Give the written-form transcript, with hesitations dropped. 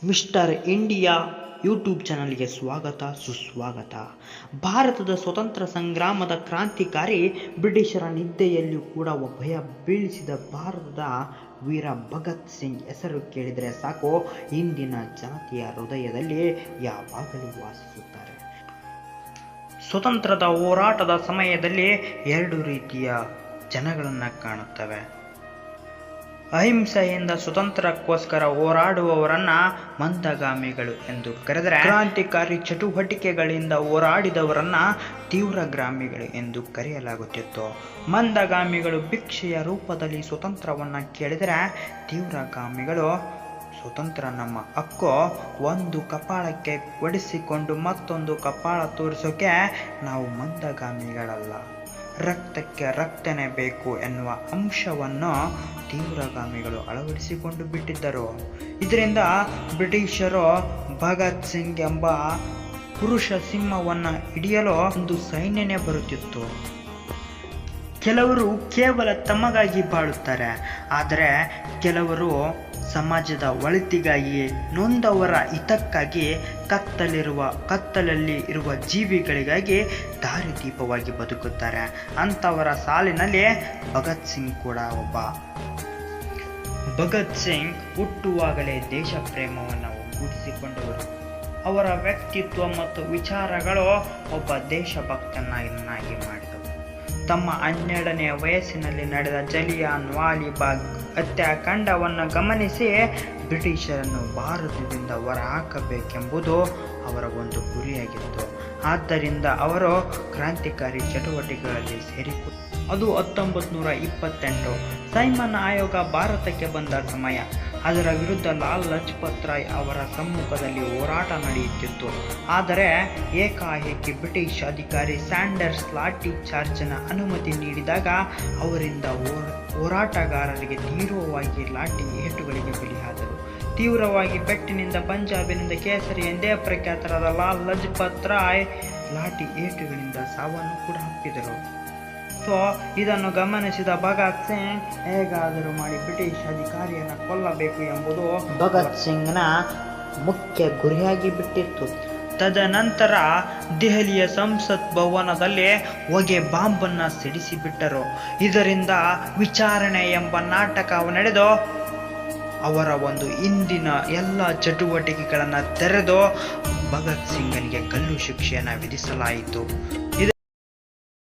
Mister India YouTube ಚಾನಲ್ಗೆ ಸ್ವಾಗತ ಸುಸ್ವಾಗತ. ಭಾರತದ ಸ್ವತಂತ್ರ ಸಂಗ್ರಾಮದ ಕ್ರಾಂತಿಕಾರಿ, ಬ್ರಿಟಿಷರ ನಿದ್ದೆಯಲ್ಲಿಯೂ ಕೂಡ ಭಯ ಬೀಳಿಸಿದ ಭಾರತದ ವೀರ ಭಗತ್ ಸಿಂಗ್ ಹೆಸರು ಕೇಳಿದರೆ ಸಾಕು, ಇಂದಿನ ಜನತೆಯ ಹೃದಯದಲ್ಲಿ ಯಾವಾಗಲೂ ವಾಸಿಸುತ್ತಾರೆ. ಸ್ವತಂತ್ರದ ಹೋರಾಟದ ಸಮಯದಲ್ಲಿ ಎರಡು ರೀತಿಯ ಜನಗಳನ್ನು ಕಾಣುತ್ತವೆ. ಅಹಿಂಸೆಯಿಂದ ಸ್ವತಂತ್ರಕ್ಕೋಸ್ಕರ ಹೋರಾಡುವವರನ್ನ ಮಂದಗಾಮಿಗಳು ಎಂದು ಕರೆದರೆ, ಕ್ರಾಂತಿಕಾರಿ ಚಟುವಟಿಕೆಗಳಿಂದ ಹೋರಾಡಿದವರನ್ನ ತೀವ್ರಗಾಮಿಗಳು ಎಂದು ಕರೆಯಲಾಗುತ್ತಿತ್ತು. ಮಂದಗಾಮಿಗಳು ಭಿಕ್ಷೆಯ ರೂಪದಲ್ಲಿ ಸ್ವತಂತ್ರವನ್ನ ಕೇಳಿದರೆ, ತೀವ್ರಗಾಮಿಗಳು ಸ್ವತಂತ್ರ ನಮ್ಮ ಹಕ್ಕು, ಒಂದು ಕಪಾಳಕ್ಕೆ ಒಡಿಸಿಕೊಂಡು ಮತ್ತೊಂದು ಕಪಾಳ ತೋರಿಸೋಕೆ ನಾವು ಮಂದಗಾಮಿಗಳಲ್ಲ, ರಕ್ತಕ್ಕೆ ರಕ್ತನೇ ಬೇಕು ಎನ್ನುವ ಅಂಶವನ್ನು ತೀವ್ರಗಾಮಿಗಳು ಅಳವಡಿಸಿಕೊಂಡು ಬಿಟ್ಟಿದ್ದರು. ಇದರಿಂದ ಬ್ರಿಟಿಷರು ಭಗತ್ ಸಿಂಗ್ ಎಂಬ ಪುರುಷ ಸಿಂಹವನ್ನು ಹಿಡಿಯಲು ಒಂದು ಸೈನ್ಯನೇ ಬರುತ್ತಿತ್ತು. ಕೆಲವರು ಕೇವಲ ತಮಗಾಗಿ ಬಾಳುತ್ತಾರೆ, ಆದರೆ ಕೆಲವರು ಸಮಾಜದ ಒಳಿತಿಗಾಗಿ, ನೊಂದವರ ಹಿತಕ್ಕಾಗಿ, ಕತ್ತಲಲ್ಲಿ ಇರುವ ಜೀವಿಗಳಿಗಾಗಿ ದಾರಿದೀಪವಾಗಿ ಬದುಕುತ್ತಾರೆ. ಅಂಥವರ ಸಾಲಿನಲ್ಲಿ ಭಗತ್ ಸಿಂಗ್ ಕೂಡ ಒಬ್ಬ. ಭಗತ್ ಸಿಂಗ್ ಹುಟ್ಟುವಾಗಲೇ ದೇಶ ಪ್ರೇಮವನ್ನು ಒಗ್ಗೂಡಿಸಿಕೊಂಡವರು. ಅವರ ವ್ಯಕ್ತಿತ್ವ ಮತ್ತು ವಿಚಾರಗಳು ಒಬ್ಬ ದೇಶಭಕ್ತನನ್ನಾಗಿ ಮಾಡಿದವು. ತಮ್ಮ 12ನೇ ವಯಸ್ಸಿನಲ್ಲಿ ನಡೆದ ಜಲಿಯಾನ್ ವಾಲಿಬಾಗ್ ಹತ್ಯಾಕಾಂಡವನ್ನು ಗಮನಿಸಿ ಬ್ರಿಟಿಷರನ್ನು ಭಾರತದಿಂದ ಹೊರಹಾಕಬೇಕೆಂಬುದು ಅವರ ಒಂದು ಗುರಿಯಾಗಿತ್ತು. ಆದ್ದರಿಂದ ಅವರು ಕ್ರಾಂತಿಕಾರಿ ಚಟುವಟಿಕೆಗಳಲ್ಲಿ ಸೇರಿಕೊಂಡರು. ಅದು 1928. ಸೈಮನ್ ಆಯೋಗ ಭಾರತಕ್ಕೆ ಬಂದ ಸಮಯ. ಅದರ ವಿರುದ್ಧ ಲಾಲ್ ಲಜಪತ್ ರಾಯ್ ಅವರ ಸಮ್ಮುಖದಲ್ಲಿ ಹೋರಾಟ ನಡೆಯುತ್ತಿತ್ತು. ಆದರೆ ಏಕಾಏಕಿ ಬ್ರಿಟಿಷ್ ಅಧಿಕಾರಿ ಸ್ಯಾಂಡರ್ಸ್ ಲಾಠಿ ಚಾರ್ಜ್ನ ಅನುಮತಿ ನೀಡಿದಾಗ ಅವರಿಂದ ಹೋರಾಟಗಾರರಿಗೆ ತೀವ್ರವಾಗಿ ಲಾಠಿ ಏಟುಗಳಿಗೆ ಬಲಿಯಾದರು. ತೀವ್ರವಾಗಿ ಪೆಟ್ಟಿನಿಂದ ಪಂಜಾಬಿನಿಂದ ಕೇಸರಿ ಎಂದೇ ಪ್ರಖ್ಯಾತರಾದ ಲಾಲ್ ಲಜಪತ್ ರಾಯ್ ಲಾಠಿ ಏಟುಗಳಿಂದ ಸಾವನ್ನು ಕೂಡ ಅಪ್ಪಿದರು. ಇದನ್ನು ಗಮನಿಸಿದ ಭಗತ್ ಸಿಂಗ್ ಹೇಗಾದರೂ ಮಾಡಿ ಬ್ರಿಟಿಷ್ ಅಧಿಕಾರಿಯನ್ನು ಕೊಲ್ಲಬೇಕು ಎಂಬುದು ಭಗತ್ ಸಿಂಗ್ನ ಮುಖ್ಯ ಗುರಿಯಾಗಿ ಬಿಟ್ಟಿತ್ತು. ತದನಂತರ ದೆಹಲಿಯ ಸಂಸತ್ ಭವನದಲ್ಲಿ ಹೊಗೆ ಬಾಂಬನ್ನು ಸಿಡಿಸಿಬಿಟ್ಟರು. ಇದರಿಂದ ವಿಚಾರಣೆ ಎಂಬ ನಾಟಕ ನಡೆದು ಅವರ ಒಂದು ಹಿಂದಿನ ಎಲ್ಲ ಚಟುವಟಿಕೆಗಳನ್ನು ತೆರೆದು ಭಗತ್ ಸಿಂಗನಿಗೆ ಗಲ್ಲು ಶಿಕ್ಷೆಯನ್ನು ವಿಧಿಸಲಾಯಿತು.